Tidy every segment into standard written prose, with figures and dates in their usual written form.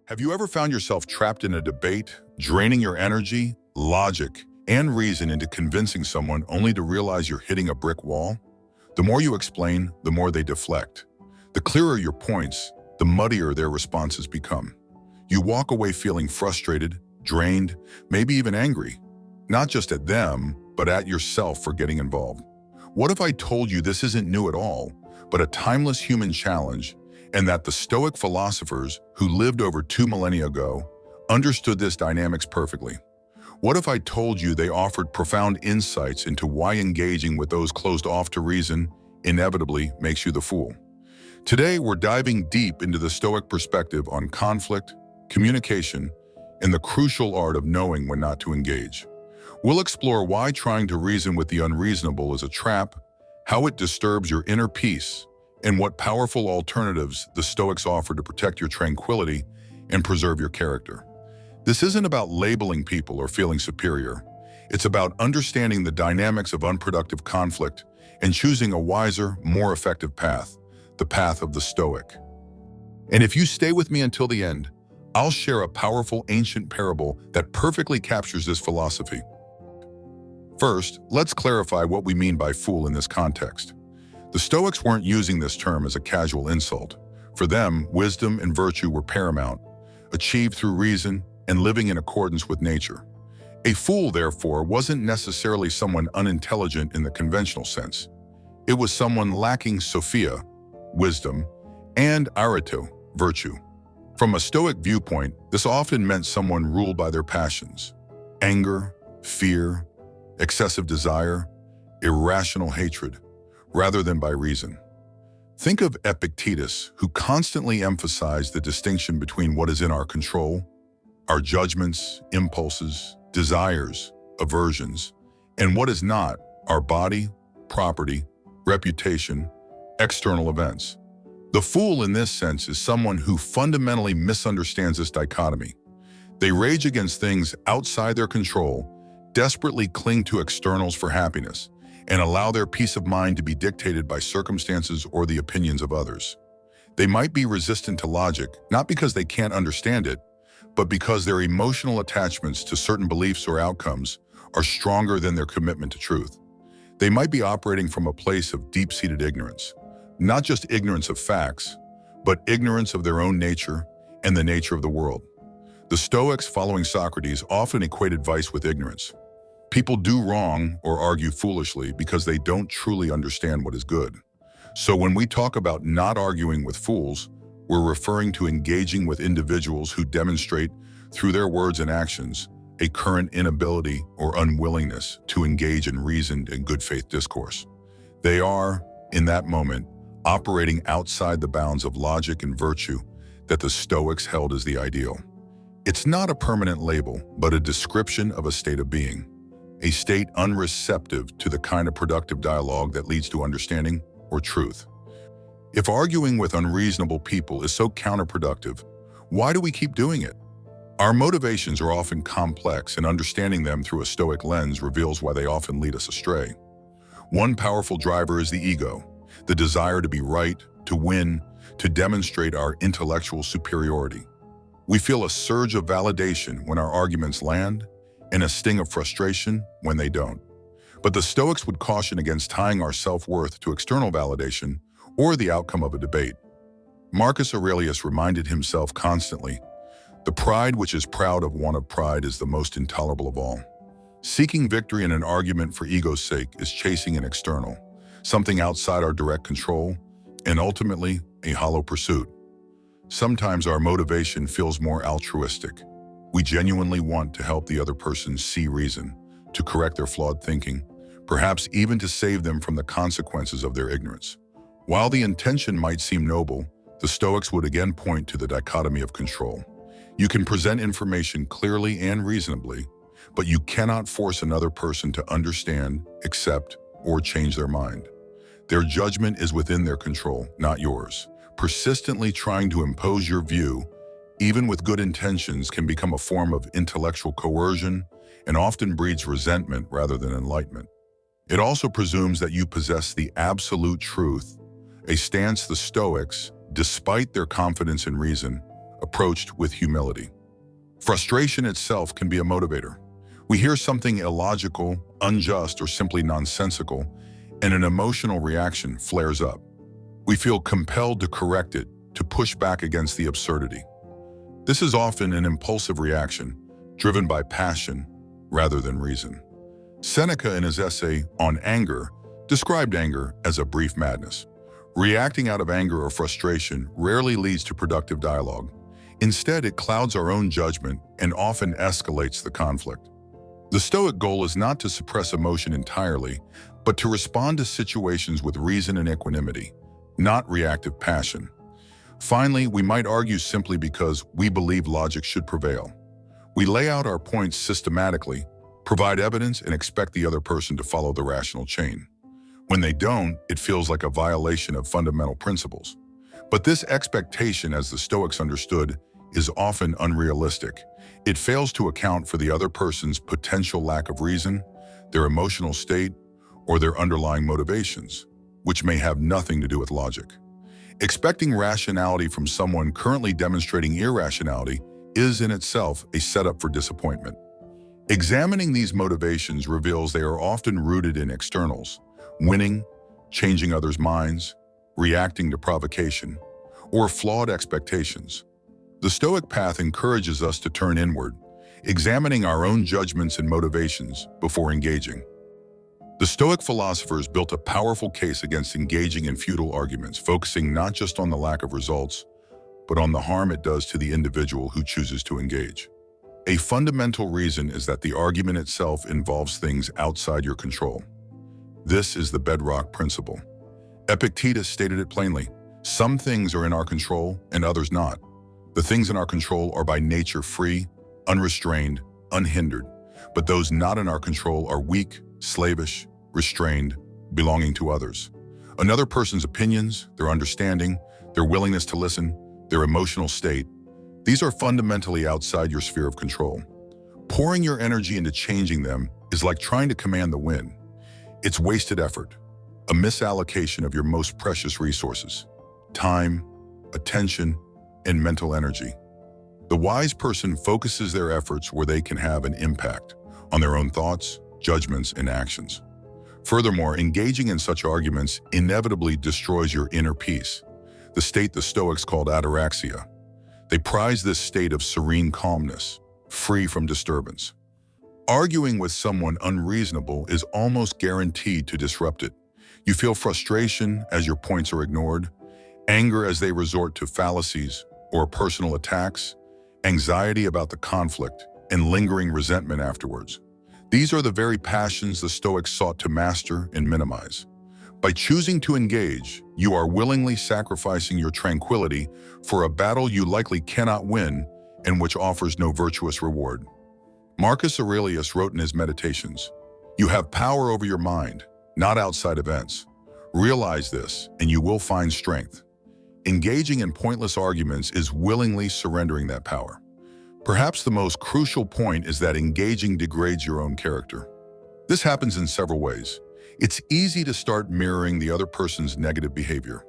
Have you ever found yourself trapped in a debate, draining your energy, logic, and reason into convincing someone only to realize you're hitting a brick wall? The more you explain, the more they deflect. The clearer your points, the muddier their responses become. You walk away feeling frustrated, drained, maybe even angry. Not just at them, but at yourself for getting involved. What if I told you this isn't new at all, but a timeless human challenge, and that the Stoic philosophers who lived over 2 millennia ago understood this dynamics perfectly? What if I told you they offered profound insights into why engaging with those closed off to reason inevitably makes you the fool? Today, we're diving deep into the Stoic perspective on conflict, communication, and the crucial art of knowing when not to engage. We'll explore why trying to reason with the unreasonable is a trap, how it disturbs your inner peace, and what powerful alternatives the Stoics offer to protect your tranquility and preserve your character. This isn't about labeling people or feeling superior. It's about understanding the dynamics of unproductive conflict and choosing a wiser, more effective path, the path of the Stoic. And if you stay with me until the end, I'll share a powerful ancient parable that perfectly captures this philosophy. First, let's clarify what we mean by fool in this context. The Stoics weren't using this term as a casual insult. For them, wisdom and virtue were paramount, achieved through reason and living in accordance with nature. A fool, therefore, wasn't necessarily someone unintelligent in the conventional sense. It was someone lacking sophia, wisdom, and arete, virtue. From a Stoic viewpoint, this often meant someone ruled by their passions: anger, fear, excessive desire, irrational hatred, rather than by reason. Think of Epictetus, who constantly emphasized the distinction between what is in our control, our judgments, impulses, desires, aversions, and what is not, our body, property, reputation, external events. The fool in this sense is someone who fundamentally misunderstands this dichotomy. They rage against things outside their control, desperately cling to externals for happiness, and allow their peace of mind to be dictated by circumstances or the opinions of others. They might be resistant to logic, not because they can't understand it, but because their emotional attachments to certain beliefs or outcomes are stronger than their commitment to truth. They might be operating from a place of deep-seated ignorance, not just ignorance of facts, but ignorance of their own nature and the nature of the world. The Stoics, following Socrates, often equated vice with ignorance. People do wrong or argue foolishly because they don't truly understand what is good. So when we talk about not arguing with fools, we're referring to engaging with individuals who demonstrate, through their words and actions, a current inability or unwillingness to engage in reasoned and good faith discourse. They are, in that moment, operating outside the bounds of logic and virtue that the Stoics held as the ideal. It's not a permanent label, but a description of a state of being, a state unreceptive to the kind of productive dialogue that leads to understanding or truth. If arguing with unreasonable people is so counterproductive, why do we keep doing it? Our motivations are often complex, and understanding them through a Stoic lens reveals why they often lead us astray. One powerful driver is the ego, the desire to be right, to win, to demonstrate our intellectual superiority. We feel a surge of validation when our arguments land, and a sting of frustration when they don't. But the Stoics would caution against tying our self-worth to external validation or the outcome of a debate. Marcus Aurelius reminded himself constantly, "The pride which is proud of want of pride is the most intolerable of all." Seeking victory in an argument for ego's sake is chasing an external, something outside our direct control, and ultimately a hollow pursuit. Sometimes our motivation feels more altruistic. We genuinely want to help the other person see reason, to correct their flawed thinking, perhaps even to save them from the consequences of their ignorance. While the intention might seem noble, the Stoics would again point to the dichotomy of control. You can present information clearly and reasonably, but you cannot force another person to understand, accept, or change their mind. Their judgment is within their control, not yours. Persistently trying to impose your view, even with good intentions, can become a form of intellectual coercion and often breeds resentment rather than enlightenment. It also presumes that you possess the absolute truth, a stance the Stoics, despite their confidence in reason, approached with humility. Frustration itself can be a motivator. We hear something illogical, unjust, or simply nonsensical, and an emotional reaction flares up. We feel compelled to correct it, to push back against the absurdity. This is often an impulsive reaction, driven by passion rather than reason. Seneca, in his essay on anger, described anger as a brief madness. Reacting out of anger or frustration rarely leads to productive dialogue. Instead, it clouds our own judgment and often escalates the conflict. The Stoic goal is not to suppress emotion entirely, but to respond to situations with reason and equanimity, not reactive passion. Finally, we might argue simply because we believe logic should prevail. We lay out our points systematically, provide evidence, and expect the other person to follow the rational chain. When they don't, it feels like a violation of fundamental principles. But this expectation, as the Stoics understood, is often unrealistic. It fails to account for the other person's potential lack of reason, their emotional state, or their underlying motivations, which may have nothing to do with logic. Expecting rationality from someone currently demonstrating irrationality is in itself a setup for disappointment. Examining these motivations reveals they are often rooted in externals: winning, changing others' minds, reacting to provocation, or flawed expectations. The Stoic path encourages us to turn inward, examining our own judgments and motivations before engaging. The Stoic philosophers built a powerful case against engaging in futile arguments, focusing not just on the lack of results, but on the harm it does to the individual who chooses to engage. A fundamental reason is that the argument itself involves things outside your control. This is the bedrock principle. Epictetus stated it plainly: some things are in our control and others not. The things in our control are by nature free, unrestrained, unhindered, but those not in our control are weak, slavish, restrained, belonging to others. Another person's opinions, their understanding, their willingness to listen, their emotional state, these are fundamentally outside your sphere of control. Pouring your energy into changing them is like trying to command the wind. It's wasted effort, a misallocation of your most precious resources: time, attention, and mental energy. The wise person focuses their efforts where they can have an impact on their own thoughts, judgments, and actions. Furthermore, engaging in such arguments inevitably destroys your inner peace, the state the Stoics called ataraxia. They prize this state of serene calmness, free from disturbance. Arguing with someone unreasonable is almost guaranteed to disrupt it. You feel frustration as your points are ignored, anger as they resort to fallacies or personal attacks, anxiety about the conflict, and lingering resentment afterwards. These are the very passions the Stoics sought to master and minimize. By choosing to engage, you are willingly sacrificing your tranquility for a battle you likely cannot win and which offers no virtuous reward. Marcus Aurelius wrote in his Meditations, "You have power over your mind, not outside events. Realize this, and you will find strength." Engaging in pointless arguments is willingly surrendering that power. Perhaps the most crucial point is that engaging degrades your own character. This happens in several ways. It's easy to start mirroring the other person's negative behavior.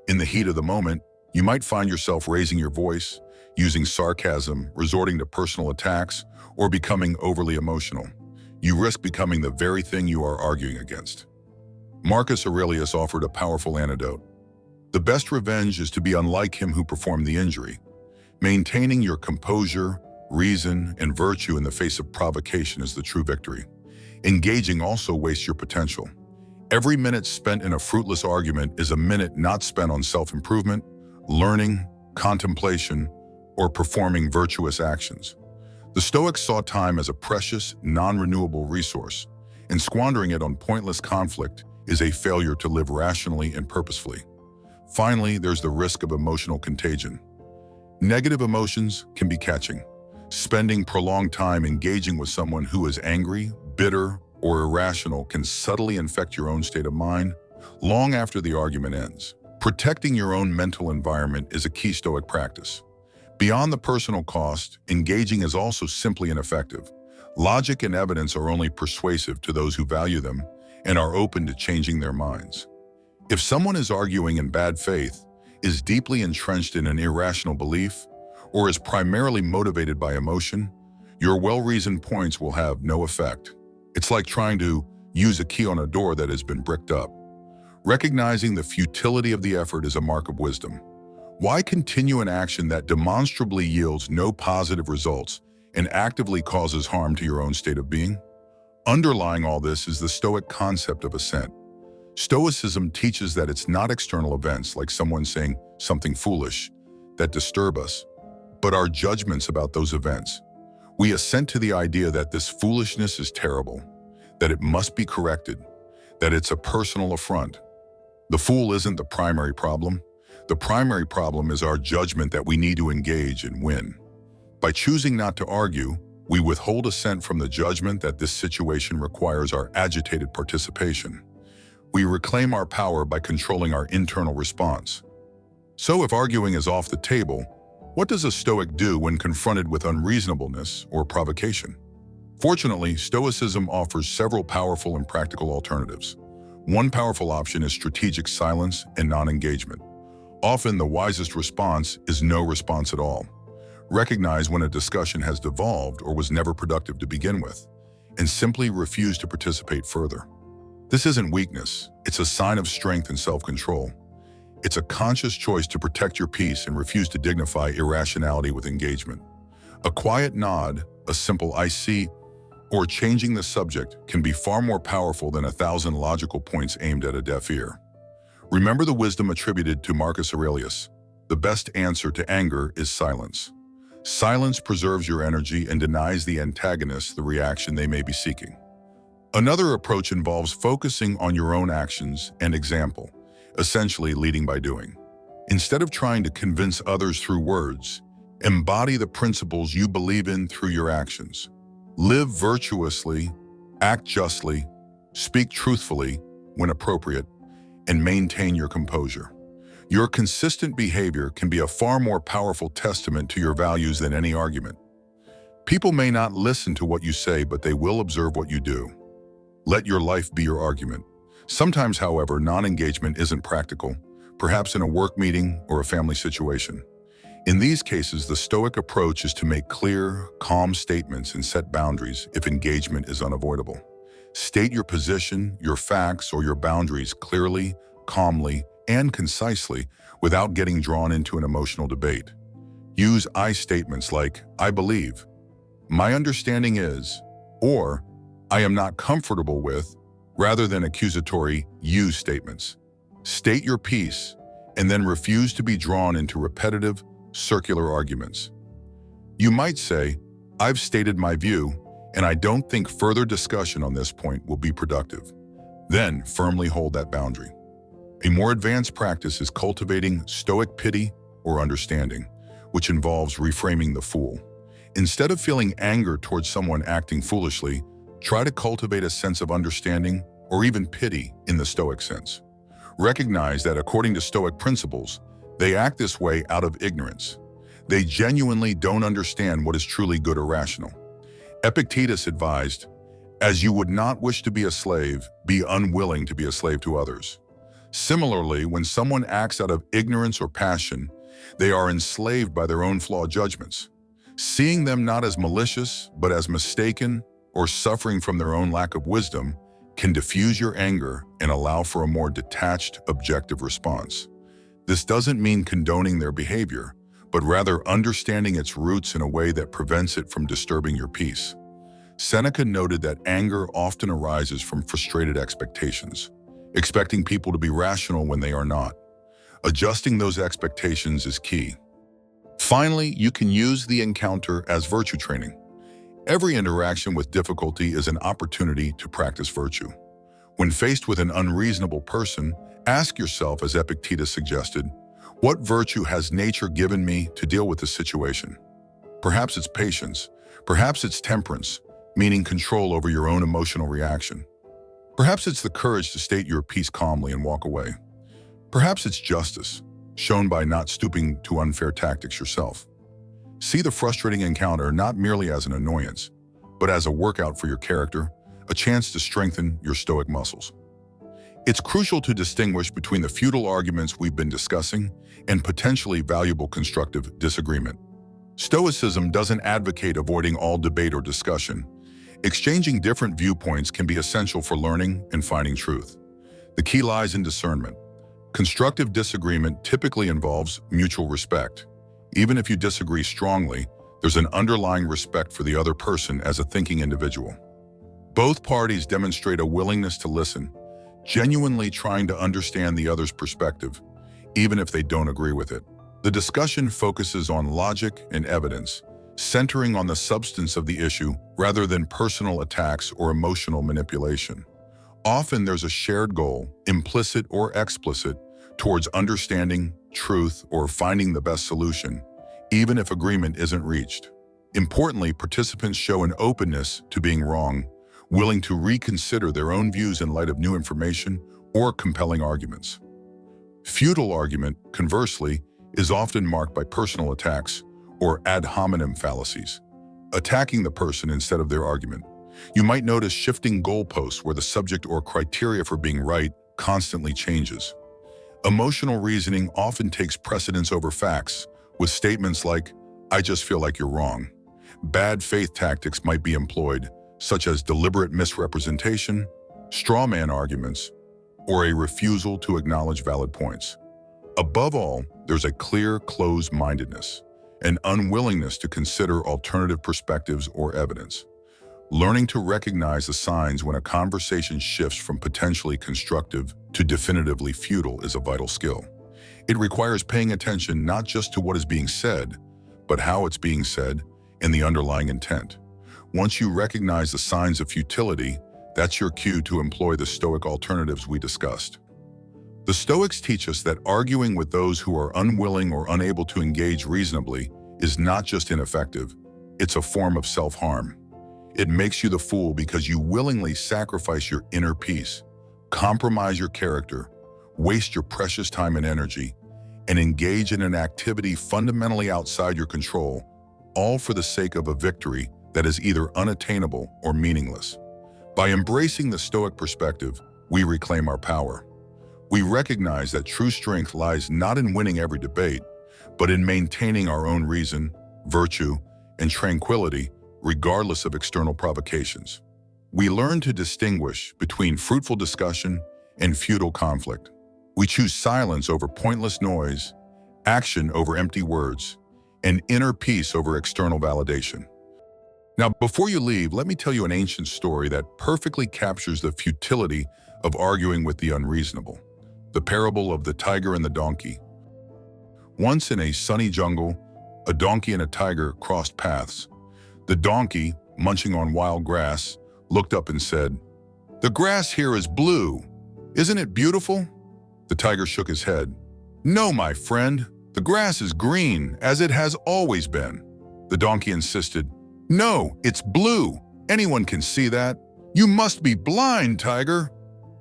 In the heat of the moment, you might find yourself raising your voice, using sarcasm, resorting to personal attacks, or becoming overly emotional. You risk becoming the very thing you are arguing against. Marcus Aurelius offered a powerful antidote. The best revenge is to be unlike him who performed the injury. Maintaining your composure, reason, and virtue in the face of provocation is the true victory. Engaging also wastes your potential. Every minute spent in a fruitless argument is a minute not spent on self-improvement, learning, contemplation, or performing virtuous actions. The Stoics saw time as a precious, non-renewable resource, and squandering it on pointless conflict is a failure to live rationally and purposefully. Finally, there's the risk of emotional contagion. Negative emotions can be catching. Spending prolonged time engaging with someone who is angry, bitter, or irrational can subtly infect your own state of mind long after the argument ends. Protecting your own mental environment is a key Stoic practice. Beyond the personal cost, engaging is also simply ineffective. Logic and evidence are only persuasive to those who value them and are open to changing their minds. If someone is arguing in bad faith, is deeply entrenched in an irrational belief, or is primarily motivated by emotion, your well-reasoned points will have no effect. It's like trying to use a key on a door that has been bricked up. Recognizing the futility of the effort is a mark of wisdom. Why continue an action that demonstrably yields no positive results and actively causes harm to your own state of being? Underlying all this is the Stoic concept of assent. Stoicism teaches that it's not external events like someone saying something foolish that disturb us, but our judgments about those events. We assent to the idea that this foolishness is terrible, that it must be corrected, that it's a personal affront. The fool isn't the primary problem. The primary problem is our judgment that we need to engage and win. By choosing not to argue, we withhold assent from the judgment that this situation requires our agitated participation. We reclaim our power by controlling our internal response. So if arguing is off the table, what does a Stoic do when confronted with unreasonableness or provocation? Fortunately, Stoicism offers several powerful and practical alternatives. One powerful option is strategic silence and non-engagement. Often the wisest response is no response at all. Recognize when a discussion has devolved or was never productive to begin with, and simply refuse to participate further. This isn't weakness, it's a sign of strength and self-control. It's a conscious choice to protect your peace and refuse to dignify irrationality with engagement. A quiet nod, a simple "I see," or changing the subject can be far more powerful than 1,000 logical points aimed at a deaf ear. Remember the wisdom attributed to Marcus Aurelius. The best answer to anger is silence. Silence preserves your energy and denies the antagonist the reaction they may be seeking. Another approach involves focusing on your own actions and example, essentially leading by doing. Instead of trying to convince others through words, embody the principles you believe in through your actions. Live virtuously, act justly, speak truthfully when appropriate, and maintain your composure. Your consistent behavior can be a far more powerful testament to your values than any argument. People may not listen to what you say, but they will observe what you do. Let your life be your argument. Sometimes, however, non-engagement isn't practical, perhaps in a work meeting or a family situation. In these cases, the Stoic approach is to make clear, calm statements and set boundaries if engagement is unavoidable. State your position, your facts, or your boundaries clearly, calmly, and concisely without getting drawn into an emotional debate. Use I statements like, "I believe," "My understanding is," or "I am not comfortable with," rather than accusatory you statements. State your piece, and then refuse to be drawn into repetitive, circular arguments. You might say, "I've stated my view, and I don't think further discussion on this point will be productive." Then firmly hold that boundary. A more advanced practice is cultivating Stoic pity or understanding, which involves reframing the fool. Instead of feeling anger towards someone acting foolishly, try to cultivate a sense of understanding or even pity in the Stoic sense. Recognize that according to Stoic principles, they act this way out of ignorance. They genuinely don't understand what is truly good or rational. Epictetus advised, "As you would not wish to be a slave, be unwilling to be a slave to others." Similarly, when someone acts out of ignorance or passion, they are enslaved by their own flawed judgments. Seeing them not as malicious, but as mistaken or suffering from their own lack of wisdom can diffuse your anger and allow for a more detached, objective response. This doesn't mean condoning their behavior, but rather understanding its roots in a way that prevents it from disturbing your peace. Seneca noted that anger often arises from frustrated expectations, expecting people to be rational when they are not. Adjusting those expectations is key. Finally, you can use the encounter as virtue training. Every interaction with difficulty is an opportunity to practice virtue. When faced with an unreasonable person, ask yourself, as Epictetus suggested, what virtue has nature given me to deal with this situation? Perhaps it's patience. Perhaps it's temperance, meaning control over your own emotional reaction. Perhaps it's the courage to state your piece calmly and walk away. Perhaps it's justice, shown by not stooping to unfair tactics yourself. See the frustrating encounter not merely as an annoyance, but as a workout for your character, a chance to strengthen your Stoic muscles. It's crucial to distinguish between the futile arguments we've been discussing and potentially valuable constructive disagreement. Stoicism doesn't advocate avoiding all debate or discussion. Exchanging different viewpoints can be essential for learning and finding truth. The key lies in discernment. Constructive disagreement typically involves mutual respect. Even if you disagree strongly, there's an underlying respect for the other person as a thinking individual. Both parties demonstrate a willingness to listen, genuinely trying to understand the other's perspective, even if they don't agree with it. The discussion focuses on logic and evidence, centering on the substance of the issue rather than personal attacks or emotional manipulation. Often there's a shared goal, implicit or explicit, towards understanding, truth, or finding the best solution, even if agreement isn't reached. Importantly, participants show an openness to being wrong, willing to reconsider their own views in light of new information or compelling arguments. Futile argument, conversely, is often marked by personal attacks or ad hominem fallacies, attacking the person instead of their argument. You might notice shifting goalposts where the subject or criteria for being right constantly changes. Emotional reasoning often takes precedence over facts, with statements like, "I just feel like you're wrong." Bad faith tactics might be employed, such as deliberate misrepresentation, straw man arguments, or a refusal to acknowledge valid points. Above all, there's a clear closed-mindedness, an unwillingness to consider alternative perspectives or evidence. Learning to recognize the signs when a conversation shifts from potentially constructive to definitively futile is a vital skill. It requires paying attention not just to what is being said, but how it's being said and the underlying intent. Once you recognize the signs of futility, that's your cue to employ the Stoic alternatives we discussed. The Stoics teach us that arguing with those who are unwilling or unable to engage reasonably is not just ineffective, it's a form of self-harm. It makes you the fool because you willingly sacrifice your inner peace, compromise your character, waste your precious time and energy, and engage in an activity fundamentally outside your control, all for the sake of a victory that is either unattainable or meaningless. By embracing the Stoic perspective, we reclaim our power. We recognize that true strength lies not in winning every debate, but in maintaining our own reason, virtue, and tranquility regardless of external provocations. We learn to distinguish between fruitful discussion and futile conflict. We choose silence over pointless noise, action over empty words, and inner peace over external validation. Now, before you leave, let me tell you an ancient story that perfectly captures the futility of arguing with the unreasonable. The parable of the tiger and the donkey. Once in a sunny jungle, a donkey and a tiger crossed paths. The donkey, munching on wild grass, looked up and said, "The grass here is blue. Isn't it beautiful?" The tiger shook his head. "No, my friend, the grass is green, as it has always been." The donkey insisted, "No, it's blue. Anyone can see that. You must be blind, tiger."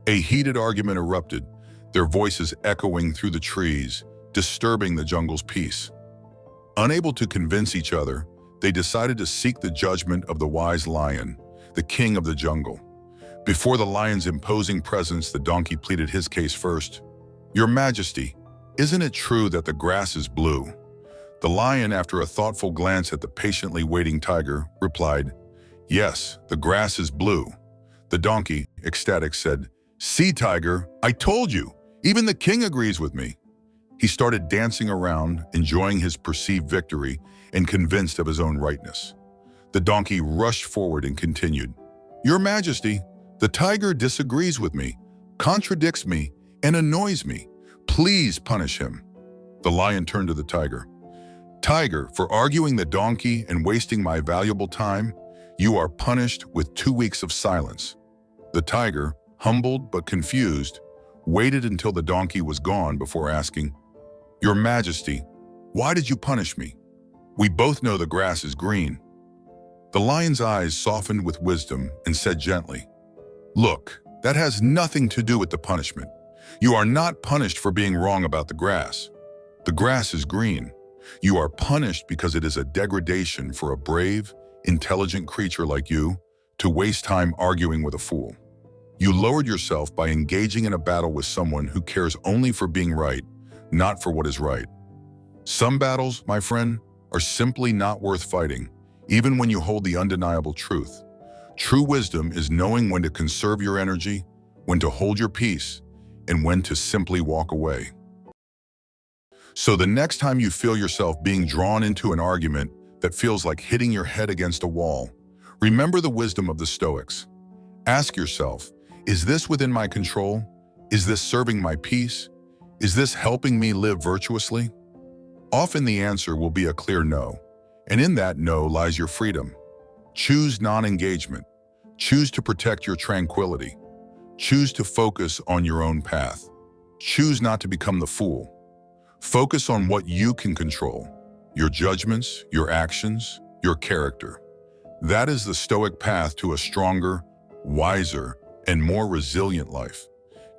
A heated argument erupted, their voices echoing through the trees, disturbing the jungle's peace. Unable to convince each other, they decided to seek the judgment of the wise lion, the king of the jungle. Before the lion's imposing presence, the donkey pleaded his case first. "Your Majesty, isn't it true that the grass is blue?" The lion, after a thoughtful glance at the patiently waiting tiger, replied, "Yes, the grass is blue." The donkey, ecstatic, said, "See, tiger, I told you. Even the king agrees with me." He started dancing around, enjoying his perceived victory and convinced of his own rightness. The donkey rushed forward and continued, "Your Majesty, the tiger disagrees with me, contradicts me, and annoys me. Please punish him." The lion turned to the tiger. "Tiger, for arguing the donkey and wasting my valuable time, you are punished with 2 weeks of silence." The tiger, humbled but confused, waited until the donkey was gone before asking, "Your Majesty, why did you punish me? We both know the grass is green." The lion's eyes softened with wisdom and said gently, "Look, that has nothing to do with the punishment. You are not punished for being wrong about the grass. The grass is green. You are punished because it is a degradation for a brave, intelligent creature like you to waste time arguing with a fool. You lowered yourself by engaging in a battle with someone who cares only for being right, not for what is right. Some battles, my friend, are simply not worth fighting, even when you hold the undeniable truth. True wisdom is knowing when to conserve your energy, when to hold your peace, and when to simply walk away. So the next time you feel yourself being drawn into an argument that feels like hitting your head against a wall, remember the wisdom of the Stoics. Ask yourself, is this within my control? Is this serving my peace? Is this helping me live virtuously? Often the answer will be a clear no, and in that no lies your freedom. Choose non-engagement. Choose to protect your tranquility. Choose to focus on your own path. Choose not to become the fool. Focus on what you can control, your judgments, your actions, your character. That is the Stoic path to a stronger, wiser, and more resilient life.